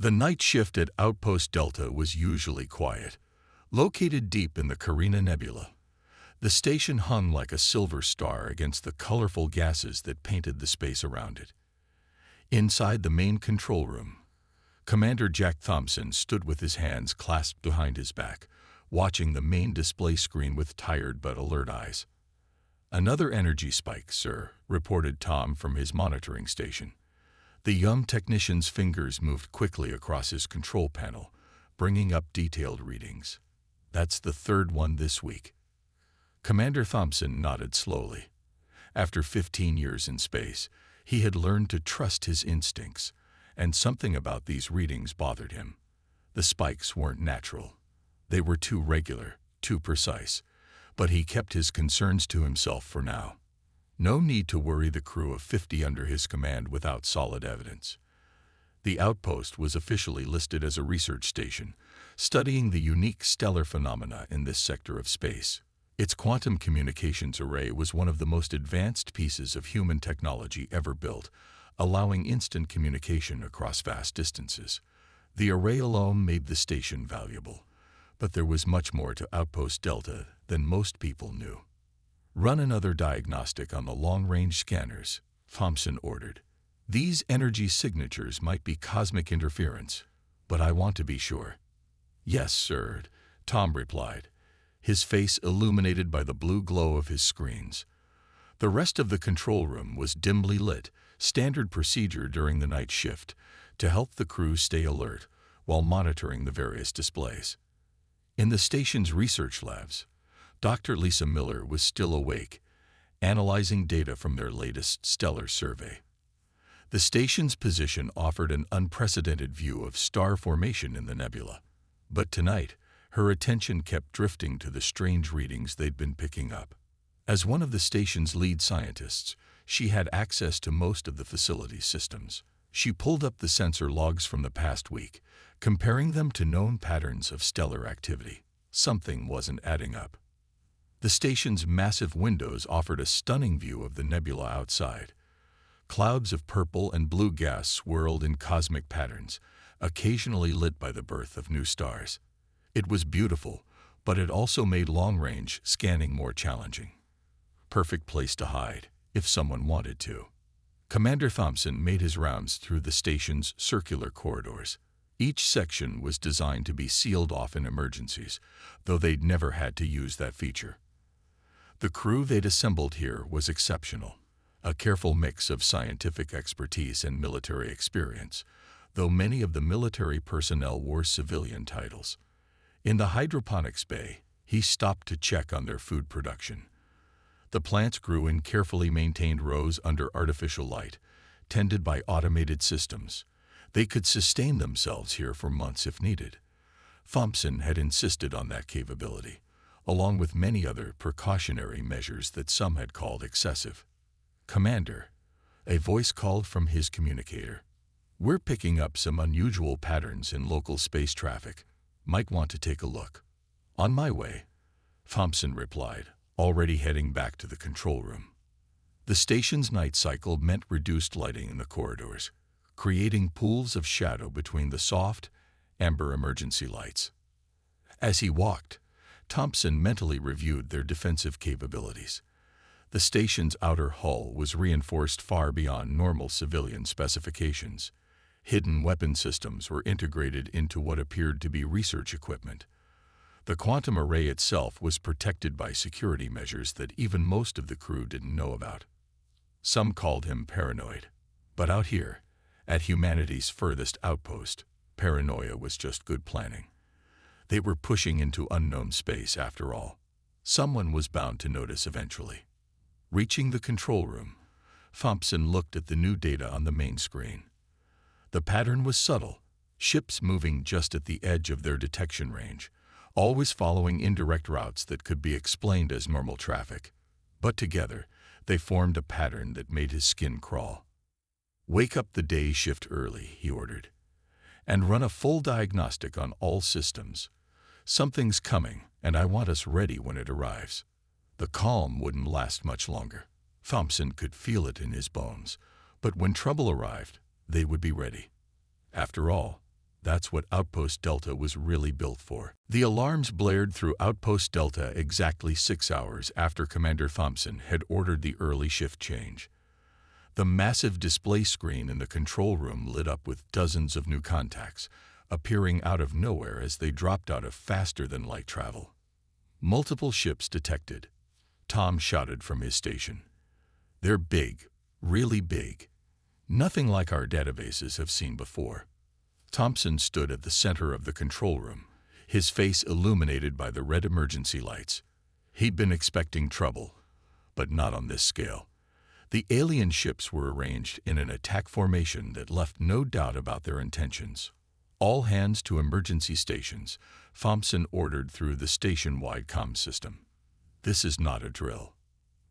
The night shift at Outpost Delta was usually quiet. Located deep in the Carina Nebula, the station hung like a silver star against the colorful gases that painted the space around it. Inside the main control room, Commander Jack Thompson stood with his hands clasped behind his back, watching the main display screen with tired but alert eyes. "Another energy spike, sir," reported Tom from his monitoring station. The young technician's fingers moved quickly across his control panel, bringing up detailed readings. "That's the third one this week." Commander Thompson nodded slowly. After 15 years in space, he had learned to trust his instincts, and something about these readings bothered him. The spikes weren't natural. They were too regular, too precise, but he kept his concerns to himself for now. No need to worry the crew of 50 under his command without solid evidence. The Outpost was officially listed as a research station, studying the unique stellar phenomena in this sector of space. Its quantum communications array was one of the most advanced pieces of human technology ever built, allowing instant communication across vast distances. The array alone made the station valuable, but there was much more to Outpost Delta than most people knew. "Run another diagnostic on the long-range scanners," Thompson ordered. "These energy signatures might be cosmic interference, but I want to be sure." "Yes, sir," Tom replied, his face illuminated by the blue glow of his screens. The rest of the control room was dimly lit, standard procedure during the night shift, to help the crew stay alert while monitoring the various displays. In the station's research labs, Dr. Lisa Miller was still awake, analyzing data from their latest stellar survey. The station's position offered an unprecedented view of star formation in the nebula, but tonight, her attention kept drifting to the strange readings they'd been picking up. As one of the station's lead scientists, she had access to most of the facility's systems. She pulled up the sensor logs from the past week, comparing them to known patterns of stellar activity. Something wasn't adding up. The station's massive windows offered a stunning view of the nebula outside. Clouds of purple and blue gas swirled in cosmic patterns, occasionally lit by the birth of new stars. It was beautiful, but it also made long-range scanning more challenging. Perfect place to hide, if someone wanted to. Commander Thompson made his rounds through the station's circular corridors. Each section was designed to be sealed off in emergencies, though they'd never had to use that feature. The crew they'd assembled here was exceptional, a careful mix of scientific expertise and military experience, though many of the military personnel wore civilian titles. In the hydroponics bay, he stopped to check on their food production. The plants grew in carefully maintained rows under artificial light, tended by automated systems. They could sustain themselves here for months if needed. Thompson had insisted on that capability, along with many other precautionary measures that some had called excessive. "Commander," a voice called from his communicator. "We're picking up some unusual patterns in local space traffic. Might want to take a look." "On my way," Thompson replied, already heading back to the control room. The station's night cycle meant reduced lighting in the corridors, creating pools of shadow between the soft, amber emergency lights. As he walked, Thompson mentally reviewed their defensive capabilities. The station's outer hull was reinforced far beyond normal civilian specifications. Hidden weapon systems were integrated into what appeared to be research equipment. The quantum array itself was protected by security measures that even most of the crew didn't know about. Some called him paranoid, but out here, at humanity's furthest outpost, paranoia was just good planning. They were pushing into unknown space after all. Someone was bound to notice eventually. Reaching the control room, Thompson looked at the new data on the main screen. The pattern was subtle, ships moving just at the edge of their detection range, always following indirect routes that could be explained as normal traffic. But together, they formed a pattern that made his skin crawl. "Wake up the day shift early," he ordered, "and run a full diagnostic on all systems. Something's coming, and I want us ready when it arrives." The calm wouldn't last much longer. Thompson could feel it in his bones, but when trouble arrived, they would be ready. After all, That's what Outpost Delta was really built for. The alarms blared through Outpost Delta exactly 6 hours after Commander Thompson had ordered the early shift change. The massive display screen in the control room lit up with dozens of new contacts, appearing out of nowhere as they dropped out of faster-than-light travel. Multiple ships detected. Tom shouted from his station. They're big, really big. Nothing like our databases have seen before. Thompson stood at the center of the control room, his face illuminated by the red emergency lights. He'd been expecting trouble, but not on this scale. The alien ships were arranged in an attack formation that left no doubt about their intentions. All hands to emergency stations, Thompson ordered through the station-wide comm system. This is not a drill.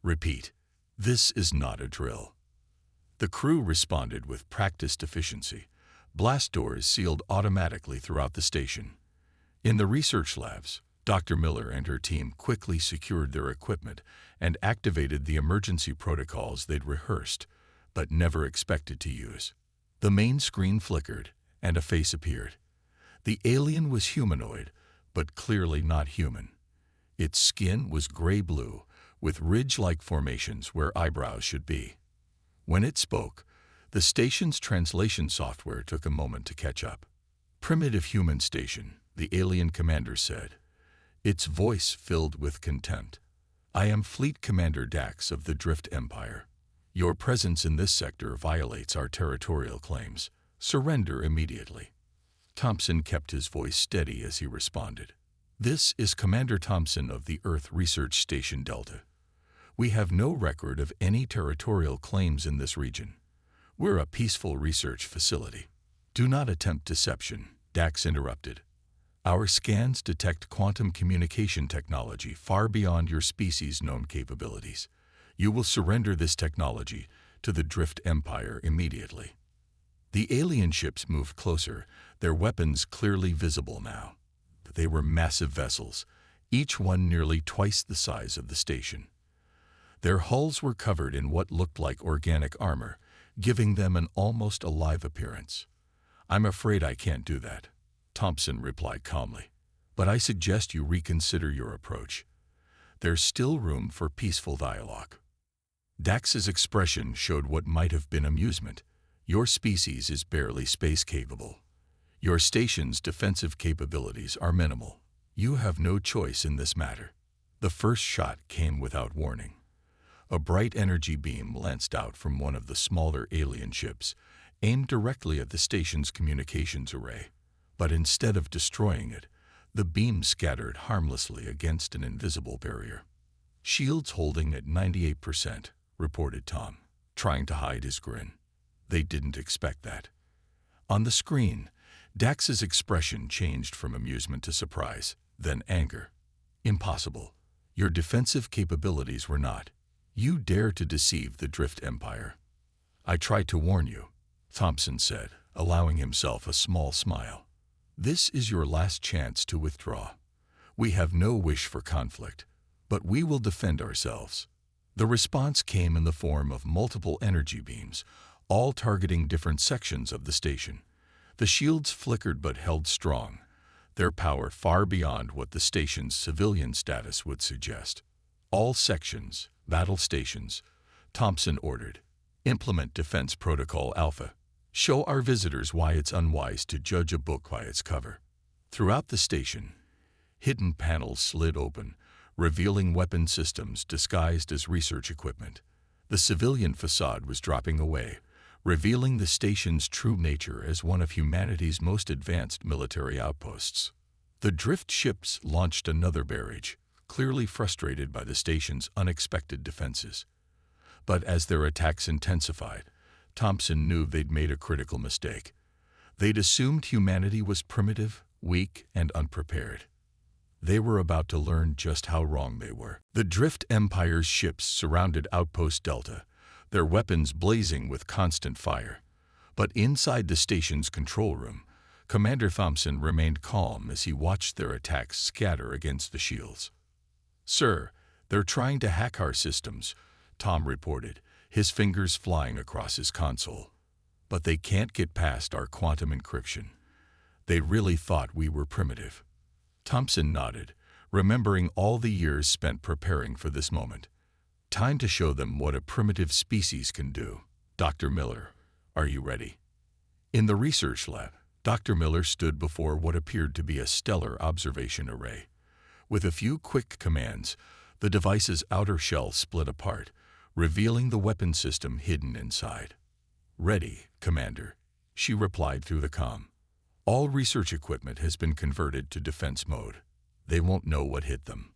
Repeat, this is not a drill. The crew responded with practiced efficiency. Blast doors sealed automatically throughout the station. In the research labs, Dr. Miller and her team quickly secured their equipment and activated the emergency protocols they'd rehearsed, but never expected to use. The main screen flickered, and a face appeared. The alien was humanoid, but clearly not human. Its skin was gray-blue, with ridge-like formations where eyebrows should be. When it spoke, the station's translation software took a moment to catch up. "Primitive human station," the alien commander said, its voice filled with contempt. "I am Fleet Commander Dax of the Drift Empire. Your presence in this sector violates our territorial claims. Surrender immediately." Thompson kept his voice steady as he responded. "This is Commander Thompson of the Earth Research Station Delta. We have no record of any territorial claims in this region. We're a peaceful research facility." "Do not attempt deception," Dax interrupted. "Our scans detect quantum communication technology far beyond your species' known capabilities. You will surrender this technology to the Drift Empire immediately." The alien ships moved closer, their weapons clearly visible now. They were massive vessels, each one nearly twice the size of the station. Their hulls were covered in what looked like organic armor, giving them an almost alive appearance. "I'm afraid I can't do that," Thompson replied calmly. "But I suggest you reconsider your approach. There's still room for peaceful dialogue." Dax's expression showed what might have been amusement. "Your species is barely space-capable. Your station's defensive capabilities are minimal. You have no choice in this matter." The first shot came without warning. A bright energy beam lanced out from one of the smaller alien ships, aimed directly at the station's communications array. But instead of destroying it, the beam scattered harmlessly against an invisible barrier. "Shields holding at 98%, reported Tom, trying to hide his grin. They didn't expect that. On the screen, Dax's expression changed from amusement to surprise, then anger. "Impossible. Your defensive capabilities were not. You dare to deceive the Drift Empire." "I tried to warn you," Thompson said, allowing himself a small smile. "This is your last chance to withdraw. We have no wish for conflict, but we will defend ourselves." The response came in the form of multiple energy beams, all targeting different sections of the station. The shields flickered but held strong, their power far beyond what the station's civilian status would suggest. "All sections, battle stations," Thompson ordered. "Implement Defense Protocol Alpha. Show our visitors why it's unwise to judge a book by its cover." Throughout the station, hidden panels slid open, revealing weapon systems disguised as research equipment. The civilian facade was dropping away, revealing the station's true nature as one of humanity's most advanced military outposts. The drift ships launched another barrage, clearly frustrated by the station's unexpected defenses. But as their attacks intensified, Thompson knew they'd made a critical mistake. They'd assumed humanity was primitive, weak, and unprepared. They were about to learn just how wrong they were. The Drift Empire's ships surrounded Outpost Delta, their weapons blazing with constant fire. But inside the station's control room, Commander Thompson remained calm as he watched their attacks scatter against the shields. "Sir, they're trying to hack our systems," Tom reported, his fingers flying across his console. "But they can't get past our quantum encryption. They really thought we were primitive. Thompson nodded, remembering all the years spent preparing for this moment. Time to show them what a primitive species can do. Dr. Miller, are you ready? In the research lab, Dr. Miller stood before what appeared to be a stellar observation array. With a few quick commands, the device's outer shell split apart, revealing the weapon system hidden inside. "Ready, Commander," she replied through the comm. "All research equipment has been converted to defense mode. They won't know what hit them."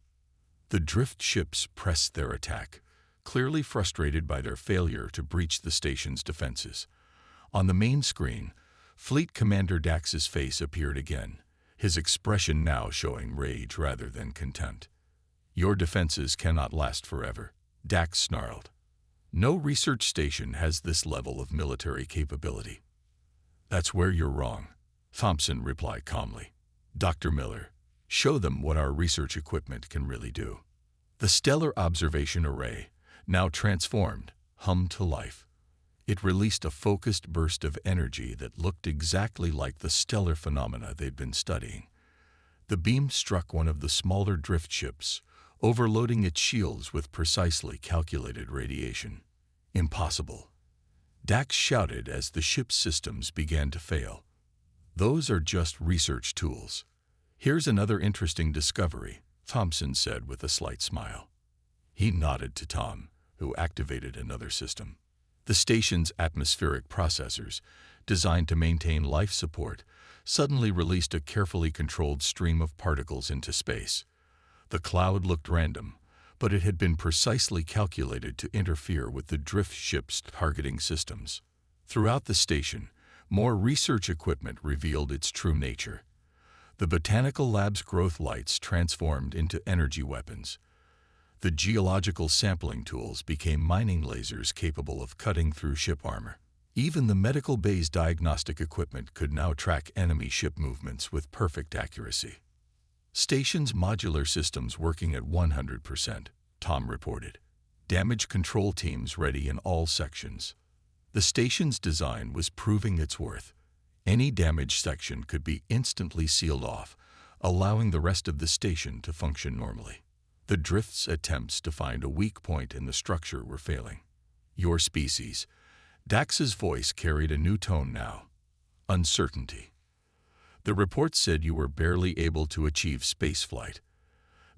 The drift ships pressed their attack, clearly frustrated by their failure to breach the station's defenses. On the main screen, Fleet Commander Dax's face appeared again, his expression now showing rage rather than contempt. "Your defenses cannot last forever," Dax snarled. "No research station has this level of military capability." "That's where you're wrong," Thompson replied calmly. "Dr. Miller, show them what our research equipment can really do." The stellar observation array, now transformed, hummed to life. It released a focused burst of energy that looked exactly like the stellar phenomena they'd been studying. The beam struck one of the smaller drift ships, overloading its shields with precisely calculated radiation. "Impossible," Dax shouted as the ship's systems began to fail. "Those are just research tools." "Here's another interesting discovery," Thompson said with a slight smile. He nodded to Tom, who activated another system. The station's atmospheric processors, designed to maintain life support, suddenly released a carefully controlled stream of particles into space. The cloud looked random, but it had been precisely calculated to interfere with the drift ship's targeting systems. Throughout the station, more research equipment revealed its true nature. The botanical lab's growth lights transformed into energy weapons. The geological sampling tools became mining lasers capable of cutting through ship armor. Even the medical bay's diagnostic equipment could now track enemy ship movements with perfect accuracy. "Station's modular systems working at 100%, Tom reported. "Damage control teams ready in all sections." The station's design was proving its worth. Any damaged section could be instantly sealed off, allowing the rest of the station to function normally. The drift's attempts to find a weak point in the structure were failing. "Your species," Dax's voice carried a new tone now. "Uncertainty. The report said you were barely able to achieve spaceflight,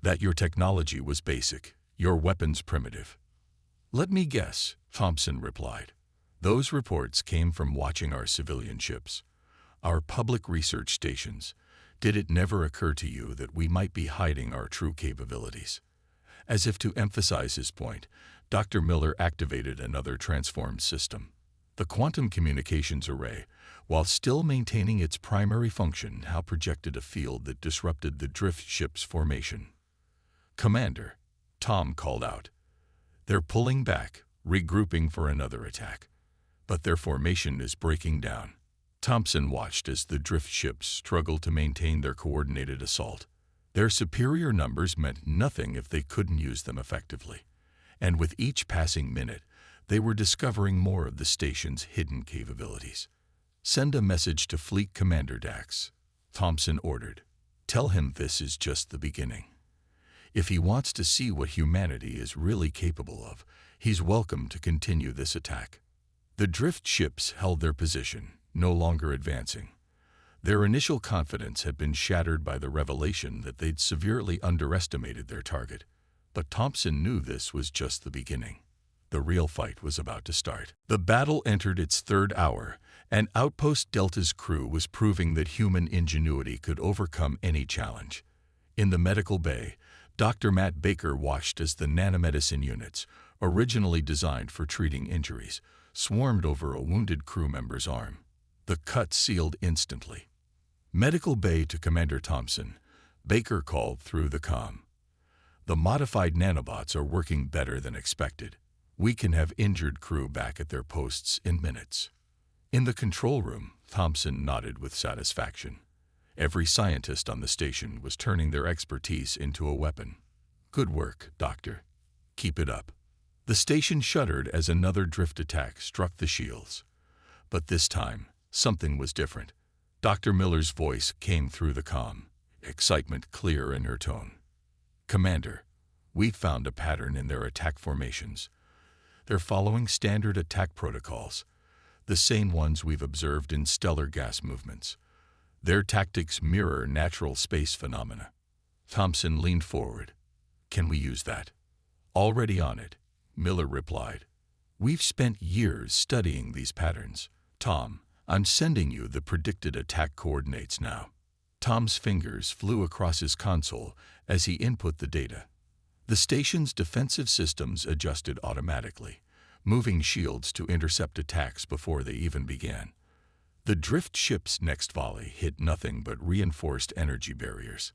that your technology was basic, your weapons primitive." "Let me guess," Thompson replied. "Those reports came from watching our civilian ships, our public research stations. Did it never occur to you that we might be hiding our true capabilities?" As if to emphasize his point, Dr. Miller activated another transformed system. The quantum communications array, while still maintaining its primary function, now projected a field that disrupted the drift ship's formation. "Commander," Tom called out. "They're pulling back, regrouping for another attack. But their formation is breaking down." Thompson watched as the drift ships struggled to maintain their coordinated assault. Their superior numbers meant nothing if they couldn't use them effectively. And with each passing minute, they were discovering more of the station's hidden capabilities. "Send a message to Fleet Commander Dax," Thompson ordered. "Tell him this is just the beginning. If he wants to see what humanity is really capable of, he's welcome to continue this attack." The drift ships held their position, no longer advancing. Their initial confidence had been shattered by the revelation that they'd severely underestimated their target. But Thompson knew this was just the beginning. The real fight was about to start. The battle entered its third hour, and Outpost Delta's crew was proving that human ingenuity could overcome any challenge. In the medical bay, Dr. Matt Baker watched as the nanomedicine units, originally designed for treating injuries, swarmed over a wounded crew member's arm. The cut sealed instantly. "Medical bay to Commander Thompson," Baker called through the comm. "The modified nanobots are working better than expected. We can have injured crew back at their posts in minutes." In the control room, Thompson nodded with satisfaction. Every scientist on the station was turning their expertise into a weapon. "Good work, Doctor. Keep it up." The station shuddered as another drift attack struck the shields. But this time, something was different. Dr. Miller's voice came through the comm, excitement clear in her tone. "Commander, we've found a pattern in their attack formations. They're following standard attack protocols, the same ones we've observed in stellar gas movements. Their tactics mirror natural space phenomena." Thompson leaned forward. "Can we use that?" "Already on it," Miller replied. "We've spent years studying these patterns. Tom, I'm sending you the predicted attack coordinates now." Tom's fingers flew across his console as he input the data. The station's defensive systems adjusted automatically, moving shields to intercept attacks before they even began. The drift ship's next volley hit nothing but reinforced energy barriers.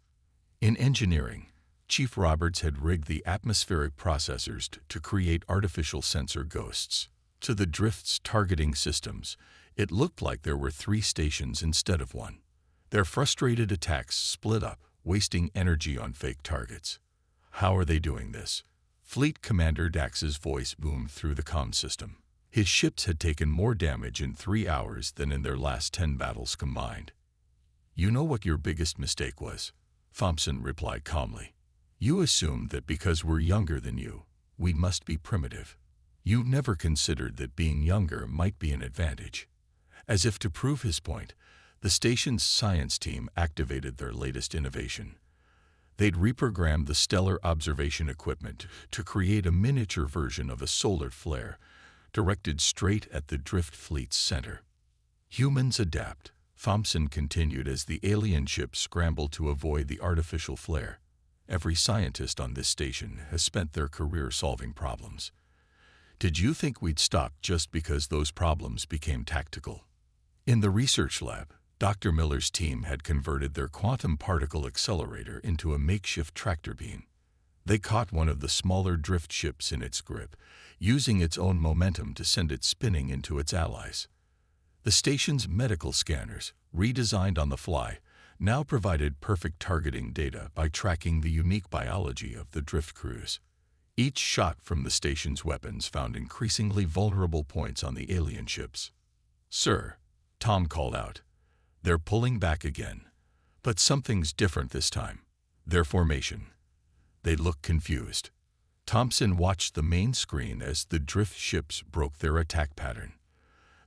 In engineering, Chief Roberts had rigged the atmospheric processors to create artificial sensor ghosts. To the drift's targeting systems, it looked like there were 3 stations instead of 1. Their frustrated attacks split up, wasting energy on fake targets. "How are they doing this?" Fleet Commander Dax's voice boomed through the comm system. His ships had taken more damage in 3 hours than in their last 10 battles combined. "You know what your biggest mistake was," Thompson replied calmly. "You assumed that because we're younger than you, we must be primitive. You never considered that being younger might be an advantage." As if to prove his point, the station's science team activated their latest innovation. They'd reprogrammed the stellar observation equipment to create a miniature version of a solar flare, directed straight at the drift fleet's center. "Humans adapt," Thompson continued as the alien ship scrambled to avoid the artificial flare. "Every scientist on this station has spent their career solving problems. Did you think we'd stop just because those problems became tactical?" In the research lab, Dr. Miller's team had converted their quantum particle accelerator into a makeshift tractor beam. They caught one of the smaller drift ships in its grip, using its own momentum to send it spinning into its allies. The station's medical scanners, redesigned on the fly, now provided perfect targeting data by tracking the unique biology of the drift crews. Each shot from the station's weapons found increasingly vulnerable points on the alien ships. "Sir," Tom called out, "they're pulling back again. But something's different this time. Their formation." They looked confused. Thompson watched the main screen as the drift ships broke their attack pattern.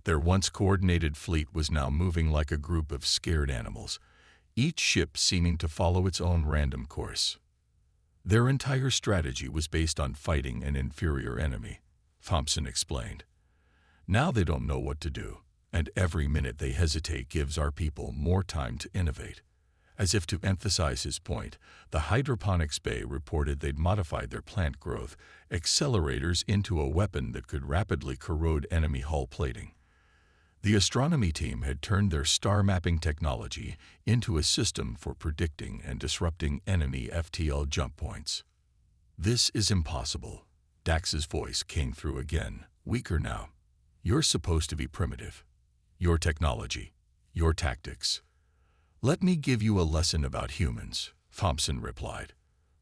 Their once coordinated fleet was now moving like a group of scared animals, each ship seeming to follow its own random course. Their entire strategy was based on fighting an inferior enemy, Thompson explained. "Now they don't know what to do, and every minute they hesitate gives our people more time to innovate." As if to emphasize his point, the hydroponics bay reported they'd modified their plant growth accelerators into a weapon that could rapidly corrode enemy hull plating. The astronomy team had turned their star mapping technology into a system for predicting and disrupting enemy FTL jump points. "This is impossible." Dax's voice came through again, weaker now. "You're supposed to be primitive. Your technology, your tactics." "Let me give you a lesson about humans," Thompson replied.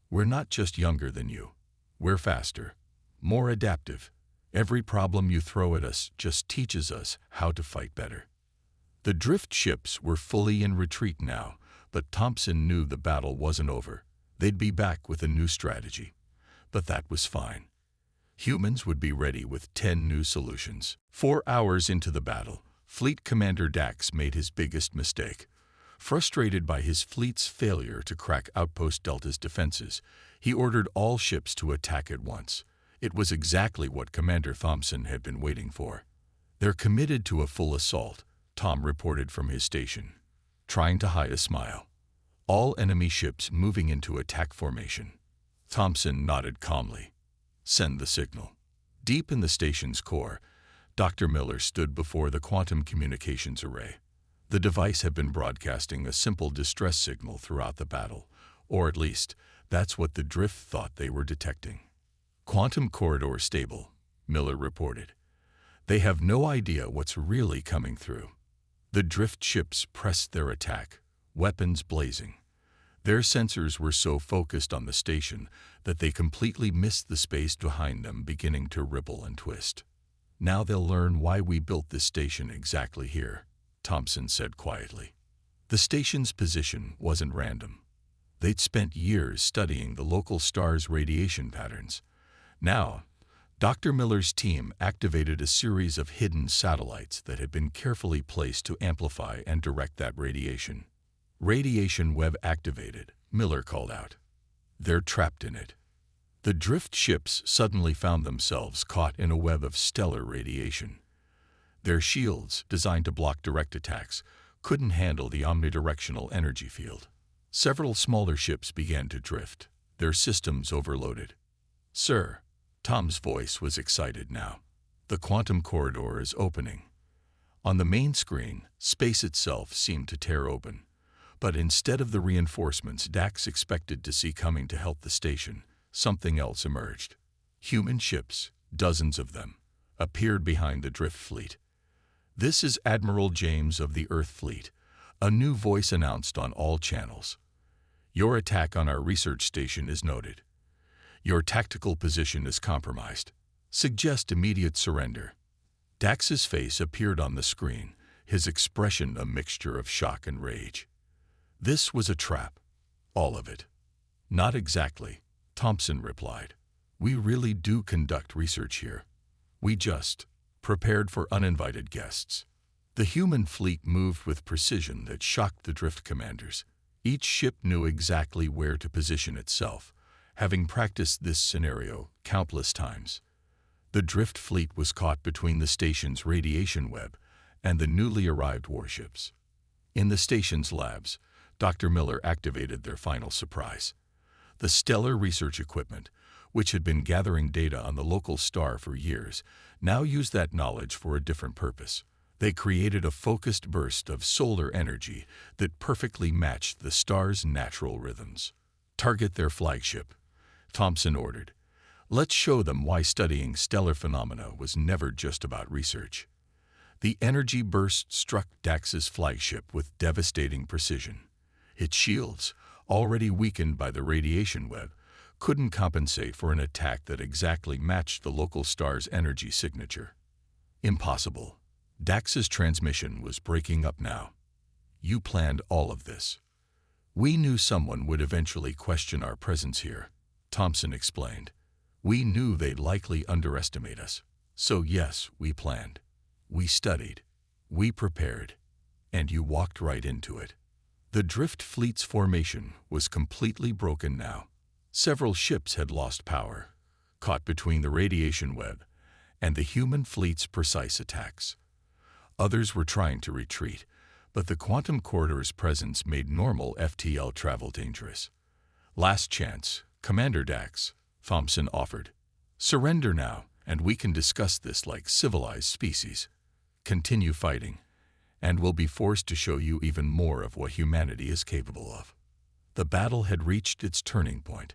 "We're not just younger than you. We're faster, more adaptive. Every problem you throw at us just teaches us how to fight better." The drift ships were fully in retreat now, but Thompson knew the battle wasn't over. They'd be back with a new strategy. But that was fine. Humans would be ready with 10 new solutions. 4 hours into the battle, Fleet Commander Dax made his biggest mistake. Frustrated by his fleet's failure to crack Outpost Delta's defenses, he ordered all ships to attack at once. It was exactly what Commander Thompson had been waiting for. "They're committed to a full assault," Tom reported from his station, trying to hide a smile. "All enemy ships moving into attack formation." Thompson nodded calmly. "Send the signal." Deep in the station's core, Dr. Miller stood before the quantum communications array. The device had been broadcasting a simple distress signal throughout the battle, or at least, that's what the drift thought they were detecting. "Quantum corridor stable," Miller reported. "They have no idea what's really coming through." The drift ships pressed their attack, weapons blazing. Their sensors were so focused on the station that they completely missed the space behind them beginning to ripple and twist. "Now they'll learn why we built this station exactly here," Thompson said quietly. The station's position wasn't random. They'd spent years studying the local star's radiation patterns. Now, Dr. Miller's team activated a series of hidden satellites that had been carefully placed to amplify and direct that radiation. "Radiation web activated," Miller called out. "They're trapped in it." The drift ships suddenly found themselves caught in a web of stellar radiation. Their shields, designed to block direct attacks, couldn't handle the omnidirectional energy field. Several smaller ships began to drift, their systems overloaded. "Sir," Tom's voice was excited now. "The quantum corridor is opening." On the main screen, space itself seemed to tear open. But instead of the reinforcements Dax expected to see coming to help the station, something else emerged. Human ships, dozens of them, appeared behind the drift fleet. "This is Admiral James of the Earth Fleet," a new voice announced on all channels. "Your attack on our research station is noted. Your tactical position is compromised. Suggest immediate surrender." Dax's face appeared on the screen, his expression a mixture of shock and rage. This was a trap. All of it. "Not exactly," Thompson replied. "We really do conduct research here. We just prepared for uninvited guests." The human fleet moved with precision that shocked the drift commanders. Each ship knew exactly where to position itself, having practiced this scenario countless times. The drift fleet was caught between the station's radiation web and the newly arrived warships. In the station's labs, Dr. Miller activated their final surprise. The stellar research equipment, which had been gathering data on the local star for years, now used that knowledge for a different purpose. They created a focused burst of solar energy that perfectly matched the star's natural rhythms. "Target their flagship," Thompson ordered. "Let's show them why studying stellar phenomena was never just about research." The energy burst struck Dax's flagship with devastating precision. Its shields, already weakened by the radiation web, couldn't compensate for an attack that exactly matched the local star's energy signature. Impossible. Dax's transmission was breaking up now. "You planned all of this." "We knew someone would eventually question our presence here," Thompson explained. "We knew they'd likely underestimate us. So yes, we planned. We studied. We prepared. And you walked right into it." The drift fleet's formation was completely broken now. Several ships had lost power, caught between the radiation web and the human fleet's precise attacks. Others were trying to retreat, but the quantum corridor's presence made normal FTL travel dangerous. "Last chance, Commander Dax," Thompson offered. "Surrender now, and we can discuss this like civilized species. Continue fighting, and we'll be forced to show you even more of what humanity is capable of." The battle had reached its turning point,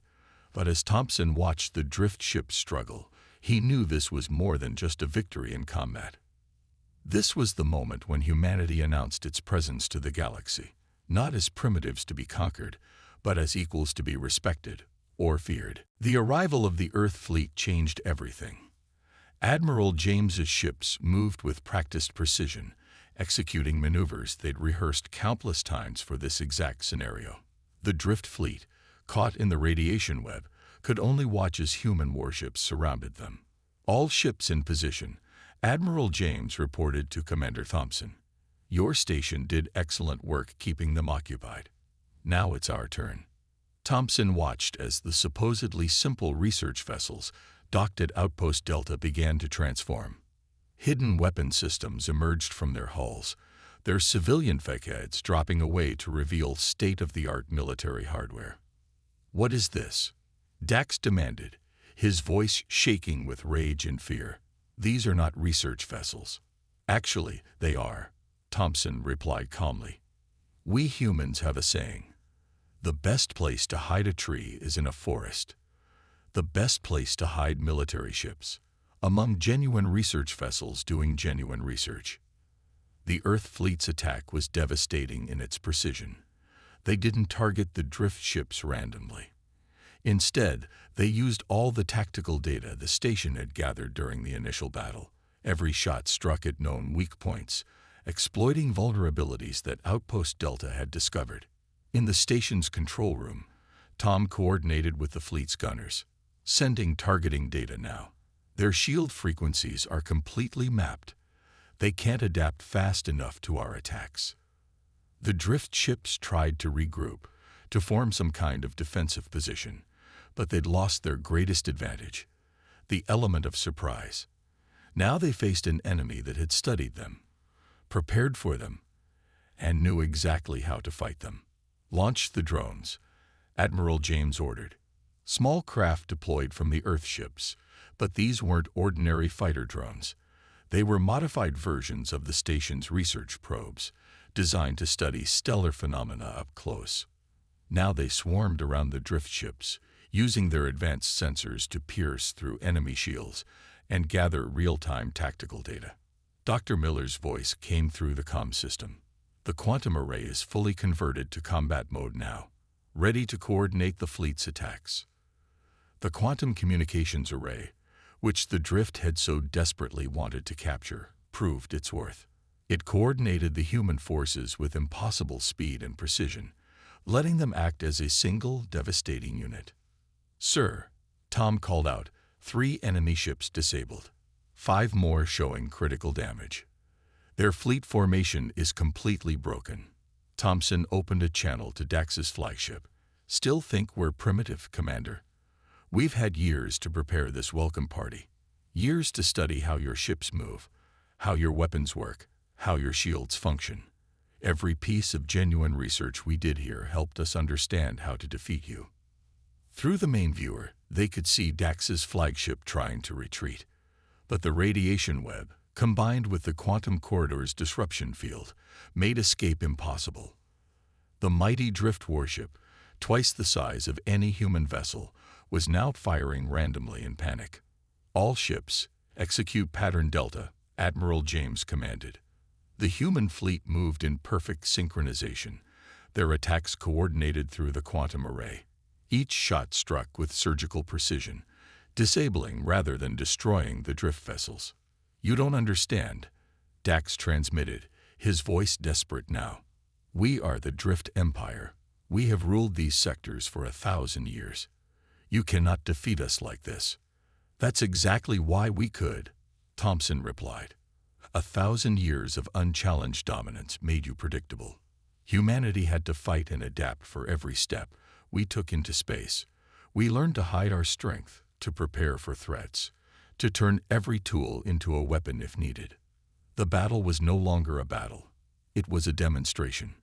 but as Thompson watched the drift ship struggle, he knew this was more than just a victory in combat. This was the moment when humanity announced its presence to the galaxy, not as primitives to be conquered, but as equals to be respected or feared. The arrival of the Earth fleet changed everything. Admiral James's ships moved with practiced precision, executing maneuvers they'd rehearsed countless times for this exact scenario. The drift fleet, caught in the radiation web, could only watch as human warships surrounded them. "All ships in position," Admiral James reported to Commander Thompson. "Your station did excellent work keeping them occupied. Now it's our turn." Thompson watched as the supposedly simple research vessels docked at Outpost Delta began to transform. Hidden weapon systems emerged from their hulls, their civilian facades dropping away to reveal state-of-the-art military hardware. "What is this?" Dax demanded, his voice shaking with rage and fear. "These are not research vessels." "Actually, they are," Thompson replied calmly. "We humans have a saying. The best place to hide a tree is in a forest. The best place to hide military ships, among genuine research vessels doing genuine research." The Earth fleet's attack was devastating in its precision. They didn't target the drift ships randomly. Instead, they used all the tactical data the station had gathered during the initial battle. Every shot struck at known weak points, exploiting vulnerabilities that Outpost Delta had discovered. In the station's control room, Tom coordinated with the fleet's gunners, sending targeting data now. Their shield frequencies are completely mapped. They can't adapt fast enough to our attacks. The drift ships tried to regroup, to form some kind of defensive position, but they'd lost their greatest advantage, the element of surprise. Now they faced an enemy that had studied them, prepared for them, and knew exactly how to fight them. Launch the drones, Admiral James ordered. Small craft deployed from the Earth ships, but these weren't ordinary fighter drones. They were modified versions of the station's research probes, designed to study stellar phenomena up close. Now they swarmed around the drift ships, using their advanced sensors to pierce through enemy shields and gather real-time tactical data. Dr. Miller's voice came through the comm system. The quantum array is fully converted to combat mode now, ready to coordinate the fleet's attacks. The quantum communications array, which the drift had so desperately wanted to capture, proved its worth. It coordinated the human forces with impossible speed and precision, letting them act as a single devastating unit. "Sir," Tom called out, 3 enemy ships disabled, 5 more showing critical damage. Their fleet formation is completely broken. Thompson opened a channel to Dax's flagship. "Still think we're primitive, Commander? We've had years to prepare this welcome party. Years to study how your ships move, how your weapons work, how your shields function. Every piece of genuine research we did here helped us understand how to defeat you." Through the main viewer, they could see Dax's flagship trying to retreat. But the radiation web, combined with the quantum corridor's disruption field, made escape impossible. The mighty drift warship, twice the size of any human vessel, was now firing randomly in panic. "All ships, execute Pattern Delta," Admiral James commanded. The human fleet moved in perfect synchronization, their attacks coordinated through the quantum array. Each shot struck with surgical precision, disabling rather than destroying the drift vessels. "You don't understand," Dax transmitted, his voice desperate now. "We are the Drift Empire. We have ruled these sectors for 1,000 years. You cannot defeat us like this." "That's exactly why we could," Thompson replied. 1,000 years of unchallenged dominance made you predictable. Humanity had to fight and adapt for every step we took into space. We learned to hide our strength, to prepare for threats, to turn every tool into a weapon if needed. The battle was no longer a battle. It was a demonstration.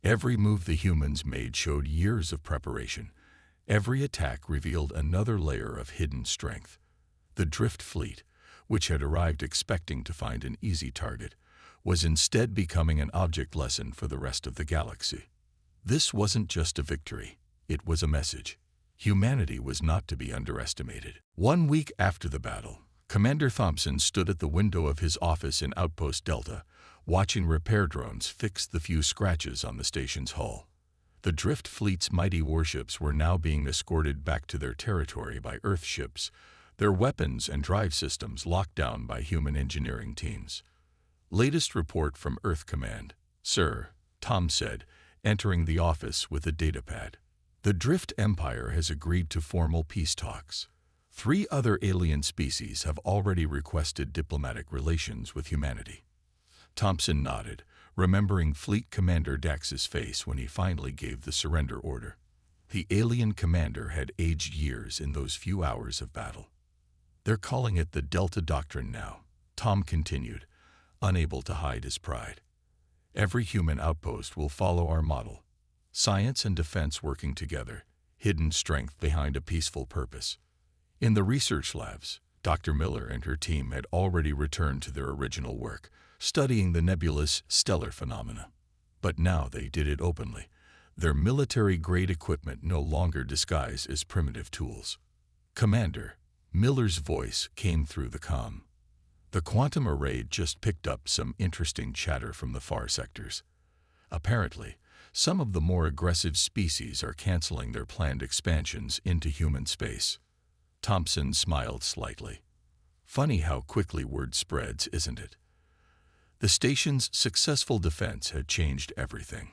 Every move the humans made showed years of preparation. Every attack revealed another layer of hidden strength. The drift fleet, which had arrived expecting to find an easy target, was instead becoming an object lesson for the rest of the galaxy. This wasn't just a victory. It was a message. Humanity was not to be underestimated. 1 week after the battle, Commander Thompson stood at the window of his office in Outpost Delta, watching repair drones fix the few scratches on the station's hull. The drift fleet's mighty warships were now being escorted back to their territory by Earth ships, their weapons and drive systems locked down by human engineering teams. "Latest report from Earth Command, sir," Tom said, entering the office with a datapad. "The Drift Empire has agreed to formal peace talks. 3 other alien species have already requested diplomatic relations with humanity." Thompson nodded, remembering Fleet Commander Dax's face when he finally gave the surrender order. The alien commander had aged years in those few hours of battle. "They're calling it the Delta Doctrine now," Tom continued, unable to hide his pride. "Every human outpost will follow our model. Science and defense working together, hidden strength behind a peaceful purpose." In the research labs, Dr. Miller and her team had already returned to their original work, studying the nebulous stellar phenomena. But now they did it openly, their military-grade equipment no longer disguised as primitive tools. "Commander," Miller's voice came through the comm. "The quantum array just picked up some interesting chatter from the far sectors. Apparently, some of the more aggressive species are canceling their planned expansions into human space." Thompson smiled slightly. "Funny how quickly word spreads, isn't it? The station's successful defense had changed everything.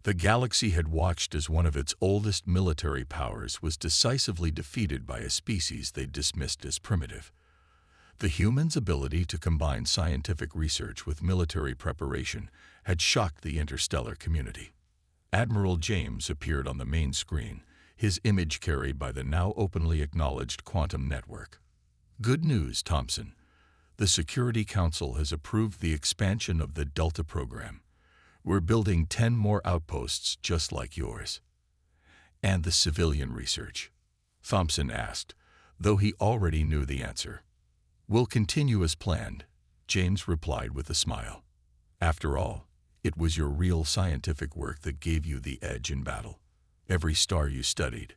The galaxy had watched as one of its oldest military powers was decisively defeated by a species they dismissed as primitive. The humans' ability to combine scientific research with military preparation had shocked the interstellar community. Admiral James appeared on the main screen, his image carried by the now openly acknowledged quantum network. "Good news, Thompson. The Security Council has approved the expansion of the Delta program. We're building 10 more outposts just like yours." "And the civilian research?" Thompson asked, though he already knew the answer. "We'll continue as planned," James replied with a smile. "After all, it was your real scientific work that gave you the edge in battle. Every star you studied,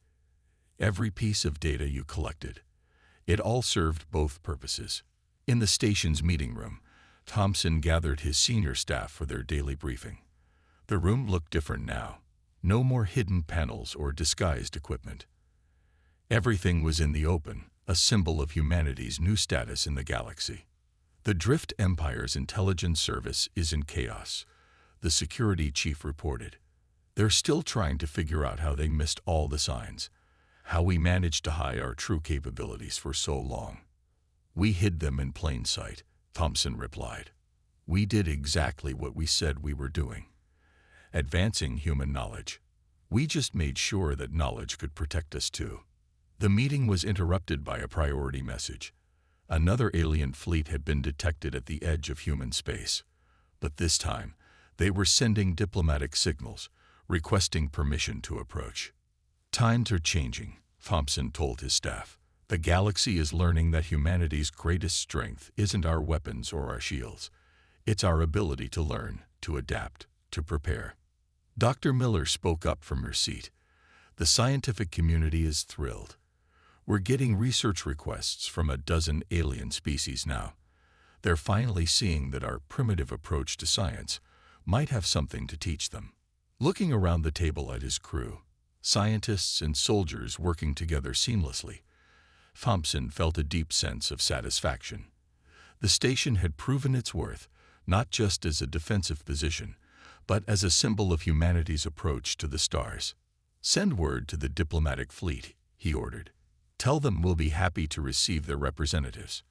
every piece of data you collected, it all served both purposes." In the station's meeting room, Thompson gathered his senior staff for their daily briefing. The room looked different now. No more hidden panels or disguised equipment. Everything was in the open, a symbol of humanity's new status in the galaxy. "The Drift Empire's intelligence service is in chaos," the security chief reported. "They're still trying to figure out how they missed all the signs, how we managed to hide our true capabilities for so long." "We hid them in plain sight," Thompson replied. "We did exactly what we said we were doing. Advancing human knowledge. We just made sure that knowledge could protect us too." The meeting was interrupted by a priority message. Another alien fleet had been detected at the edge of human space. But this time, they were sending diplomatic signals, requesting permission to approach. "Times are changing," Thompson told his staff. "The galaxy is learning that humanity's greatest strength isn't our weapons or our shields. It's our ability to learn, to adapt, to prepare." Dr. Miller spoke up from her seat. "The scientific community is thrilled. We're getting research requests from a dozen alien species now. They're finally seeing that our primitive approach to science might have something to teach them." Looking around the table at his crew, scientists and soldiers working together seamlessly, Thompson felt a deep sense of satisfaction. The station had proven its worth, not just as a defensive position, but as a symbol of humanity's approach to the stars. "Send word to the diplomatic fleet," he ordered. "Tell them we'll be happy to receive their representatives.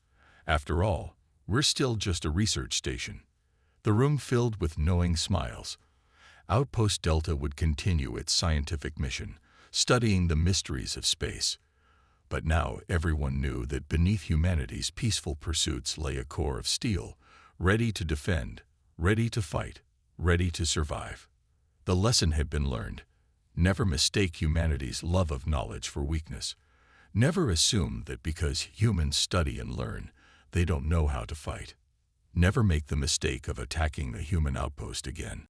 After all, we're still just a research station." The room filled with knowing smiles. Outpost Delta would continue its scientific mission, studying the mysteries of space. But now everyone knew that beneath humanity's peaceful pursuits lay a core of steel, ready to defend, ready to fight, ready to survive. The lesson had been learned. Never mistake humanity's love of knowledge for weakness. Never assume that because humans study and learn, they don't know how to fight. Never make the mistake of attacking the human outpost again.